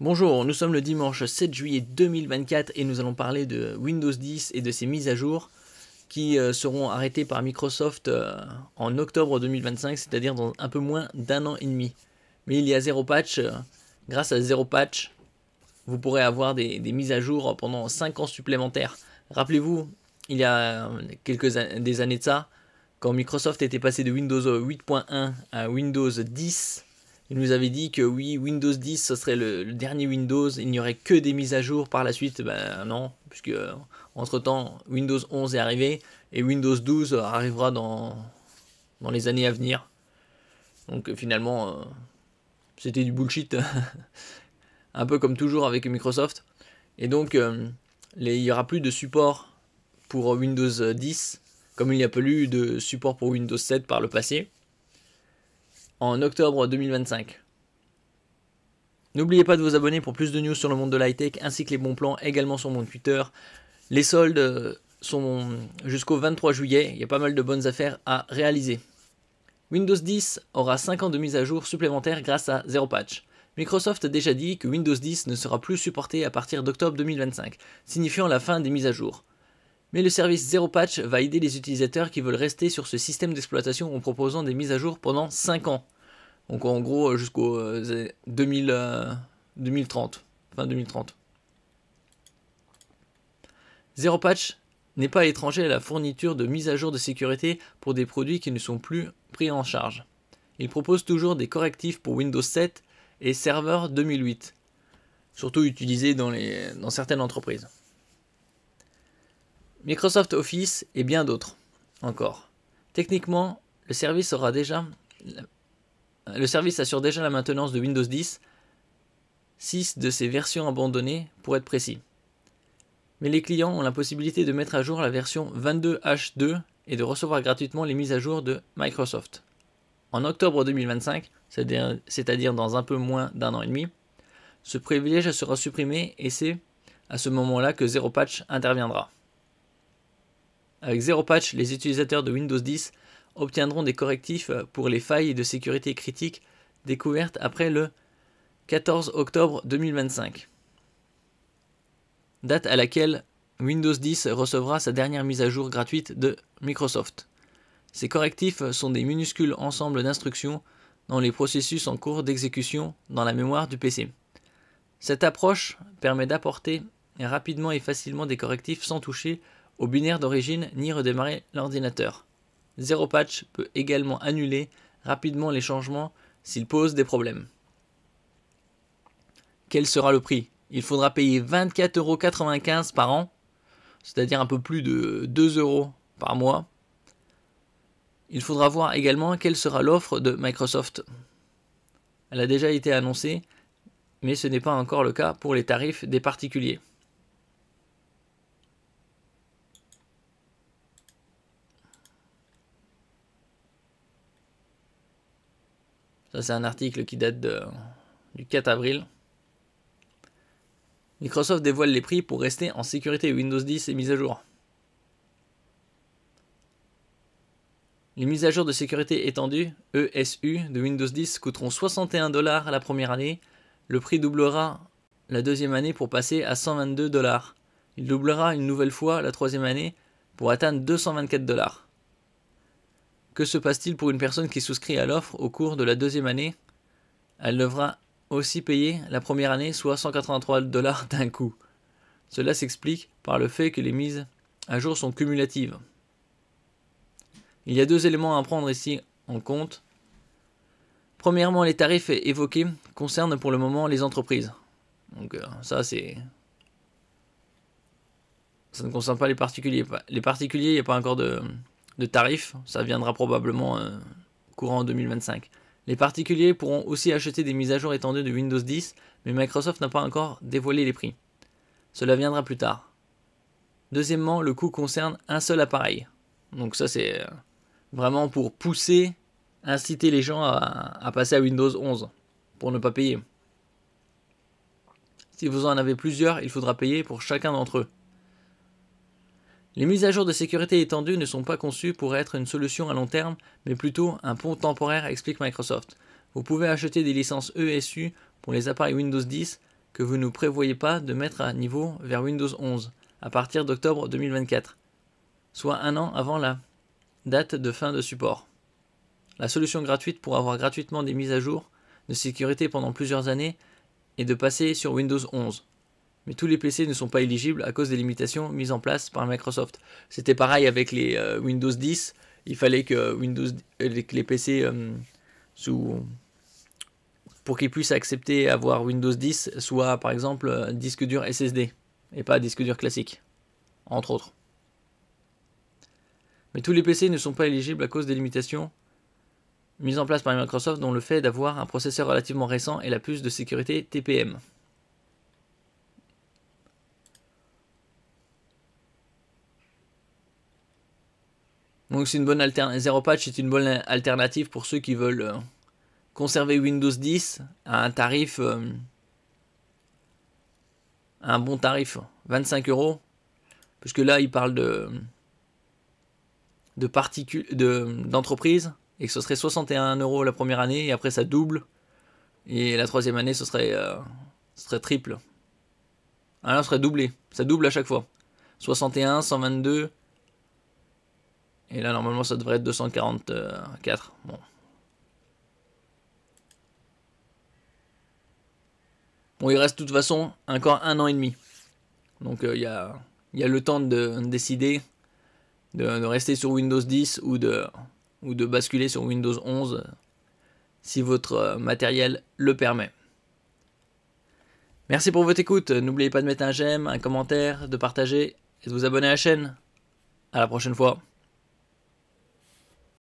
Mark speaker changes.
Speaker 1: Bonjour, nous sommes le dimanche 7 juillet 2024 et nous allons parler de Windows 10 et de ses mises à jour qui seront arrêtées par Microsoft en octobre 2025, c'est-à-dire dans un peu moins d'un an et demi. Mais il y a zéro patch. Grâce à zéro patch, vous pourrez avoir des mises à jour pendant 5 ans supplémentaires. Rappelez-vous, il y a des années de ça, quand Microsoft était passé de Windows 8.1 à Windows 10, il nous avait dit que oui, Windows 10 ce serait le dernier Windows, il n'y aurait que des mises à jour par la suite. Ben non, puisque entre temps Windows 11 est arrivé et Windows 12 arrivera dans les années à venir. Donc finalement, c'était du bullshit, un peu comme toujours avec Microsoft. Et donc il n'y aura plus de support pour Windows 10, comme il n'y a pas eu de support pour Windows 7 par le passé, en octobre 2025. N'oubliez pas de vous abonner pour plus de news sur le monde de l'high-tech ainsi que les bons plans également sur mon Twitter. Les soldes sont jusqu'au 23 juillet, il y a pas mal de bonnes affaires à réaliser. Windows 10 aura 5 ans de mise à jour supplémentaires grâce à zéro patch. Microsoft a déjà dit que Windows 10 ne sera plus supporté à partir d'octobre 2025, signifiant la fin des mises à jour. Mais le service zéro patch va aider les utilisateurs qui veulent rester sur ce système d'exploitation en proposant des mises à jour pendant 5 ans. Donc en gros jusqu'au 2030, fin 2030. Zero Patch n'est pas étranger à la fourniture de mises à jour de sécurité pour des produits qui ne sont plus pris en charge. Il propose toujours des correctifs pour Windows 7 et Server 2008, surtout utilisés dans certaines entreprises. Microsoft Office et bien d'autres encore. Techniquement, le service assure déjà la maintenance de Windows 10, 6 de ses versions abandonnées pour être précis. Mais les clients ont la possibilité de mettre à jour la version 22H2 et de recevoir gratuitement les mises à jour de Microsoft. En octobre 2025, c'est-à-dire dans un peu moins d'un an et demi, ce privilège sera supprimé et c'est à ce moment-là que Zero Patch interviendra. Avec Zero Patch, les utilisateurs de Windows 10 obtiendront des correctifs pour les failles de sécurité critiques découvertes après le 14 octobre 2025, date à laquelle Windows 10 recevra sa dernière mise à jour gratuite de Microsoft. Ces correctifs sont des minuscules ensembles d'instructions dans les processus en cours d'exécution dans la mémoire du PC. Cette approche permet d'apporter rapidement et facilement des correctifs sans toucher au binaire d'origine ni redémarrer l'ordinateur. Zero Patch peut également annuler rapidement les changements s'ils posent des problèmes. Quel sera le prix ? Il faudra payer 24,95 € par an, c'est-à-dire un peu plus de 2 € par mois. Il faudra voir également quelle sera l'offre de Microsoft. Elle a déjà été annoncée, mais ce n'est pas encore le cas pour les tarifs des particuliers. Ça, c'est un article qui date du 4 avril. Microsoft dévoile les prix pour rester en sécurité. Windows 10 est mise à jour. Les mises à jour de sécurité étendues, ESU, de Windows 10 coûteront 61 $ la première année. Le prix doublera la deuxième année pour passer à 122 $. Il doublera une nouvelle fois la troisième année pour atteindre 224 $. Que se passe-t-il pour une personne qui souscrit à l'offre au cours de la deuxième année ? Elle devra aussi payer la première année, soit 183 $ d'un coup. Cela s'explique par le fait que les mises à jour sont cumulatives. Il y a deux éléments à prendre ici en compte. Premièrement, les tarifs évoqués concernent pour le moment les entreprises. Donc ça ne concerne pas les particuliers. Les particuliers, il n'y a pas encore de tarifs, ça viendra probablement courant 2025. Les particuliers pourront aussi acheter des mises à jour étendues de Windows 10, mais Microsoft n'a pas encore dévoilé les prix. Cela viendra plus tard. Deuxièmement, le coût concerne un seul appareil. Donc ça c'est vraiment pour inciter les gens à passer à Windows 11, pour ne pas payer. Si vous en avez plusieurs, il faudra payer pour chacun d'entre eux. Les mises à jour de sécurité étendues ne sont pas conçues pour être une solution à long terme, mais plutôt un pont temporaire, explique Microsoft. Vous pouvez acheter des licences ESU pour les appareils Windows 10, que vous ne prévoyez pas de mettre à niveau vers Windows 11 à partir d'octobre 2024, soit un an avant la date de fin de support. La solution gratuite pour avoir gratuitement des mises à jour de sécurité pendant plusieurs années est de passer sur Windows 11. Mais tous les PC ne sont pas éligibles à cause des limitations mises en place par Microsoft. C'était pareil avec les Windows 10. Il fallait que les PC pour qu'ils puissent accepter avoir Windows 10 soit par exemple disque dur SSD et pas disque dur classique, entre autres. Mais tous les PC ne sont pas éligibles à cause des limitations mises en place par Microsoft, dont le fait d'avoir un processeur relativement récent et la puce de sécurité TPM. Donc c'est une bonne alternative. Zero Patch est une bonne alternative pour ceux qui veulent conserver Windows 10 à un tarif, à un bon tarif, 25 €, puisque là il parle d'entreprise, et que ce serait 61 € la première année, et après ça double, et la troisième année ce serait triple. Ah là, ce serait doublé, ça double à chaque fois. 61, 122, et là normalement ça devrait être 244. Bon. Bon, il reste de toute façon encore 1 an et demi. Donc il y a le temps de décider de rester sur Windows 10 ou de basculer sur Windows 11 si votre matériel le permet. Merci pour votre écoute. N'oubliez pas de mettre un j'aime, un commentaire, de partager et de vous abonner à la chaîne. À la prochaine fois.